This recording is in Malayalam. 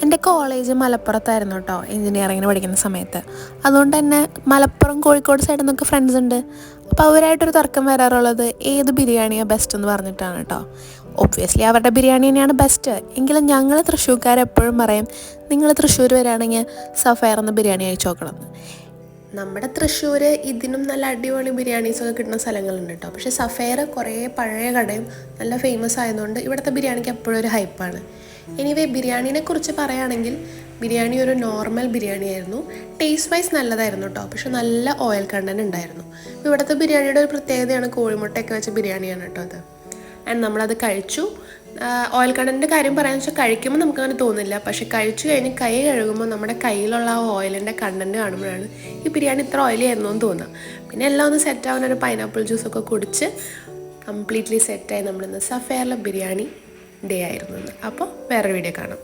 എൻ്റെ കോളേജ് മലപ്പുറത്തായിരുന്നു കേട്ടോ, എഞ്ചിനീയറിങ്ങിന് പഠിക്കുന്ന സമയത്ത്. അതുകൊണ്ട് തന്നെ മലപ്പുറം കോഴിക്കോട് സൈഡിൽ നിന്നൊക്കെ ഫ്രണ്ട്സ് ഉണ്ട്. അപ്പോൾ അവരായിട്ടൊരു തർക്കം വരാറുള്ളത് ഏത് ബിരിയാണിയാണ് ബെസ്റ്റ് എന്ന് പറഞ്ഞിട്ടാണ് കേട്ടോ. ഒബ്വിയസ്ലി അവരുടെ ബിരിയാണി തന്നെയാണ് ബെസ്റ്റ്. എങ്കിലും ഞങ്ങൾ തൃശ്ശൂർക്കാരെപ്പോഴും പറയും, നിങ്ങൾ തൃശ്ശൂർ വരികയാണെങ്കിൽ സഫയർ എന്ന ബിരിയാണി കഴിച്ച് നോക്കണം. നമ്മുടെ തൃശ്ശൂർ ഇതിനും നല്ല അടിപൊളി ബിരിയാണീസൊക്കെ കിട്ടുന്ന സ്ഥലങ്ങളുണ്ട് കേട്ടോ. പക്ഷേ സഫയർ കുറേ പഴയ കടയും നല്ല ഫേമസ് ആയതുകൊണ്ട് ഇവിടുത്തെ ബിരിയാണിക്ക് എപ്പോഴും ഒരു ഹൈപ്പാണ്. എനിവേ ബിരിയാണീനെ കുറിച്ച് പറയുകയാണെങ്കിൽ ബിരിയാണി ഒരു നോർമൽ ബിരിയാണി ആയിരുന്നു. ടേസ്റ്റ് വൈസ് നല്ലതായിരുന്നു കേട്ടോ, പക്ഷെ നല്ല ഓയിൽ കണ്ടൻറ്റ് ഉണ്ടായിരുന്നു. ഇവിടുത്തെ ബിരിയാണിയുടെ ഒരു പ്രത്യേകതയാണ് കോഴിമുട്ടയൊക്കെ വെച്ച ബിരിയാണിയാണ് കേട്ടോ അത്. ആൻഡ് നമ്മളത് കഴിച്ചു. ഓയിൽ കണ്ടൻറ്റിൻ്റെ കാര്യം പറയാമെന്ന് വെച്ചാൽ കഴിക്കുമ്പോൾ നമുക്കങ്ങനെ തോന്നില്ല, പക്ഷെ കഴിച്ചു കഴിഞ്ഞ് കൈ കഴുകുമ്പോൾ നമ്മുടെ കയ്യിലുള്ള ആ ഓയിലിൻ്റെ കണ്ടൻറ്റ് കാണുമ്പോഴാണ് ഈ ബിരിയാണി ഇത്ര ഓയിലി ആയിരുന്നു എന്ന് തോന്നുക. പിന്നെ എല്ലാം ഒന്ന് സെറ്റാവുന്ന ഒരു പൈനാപ്പിൾ ജ്യൂസൊക്കെ കുടിച്ച് കംപ്ലീറ്റ്ലി സെറ്റായി നമ്മളിന്ന് സഫയറിലെ ബിരിയാണി ഡേ ആയിരുന്നു. അപ്പോൾ വേറൊരു വീഡിയോ കാണാം.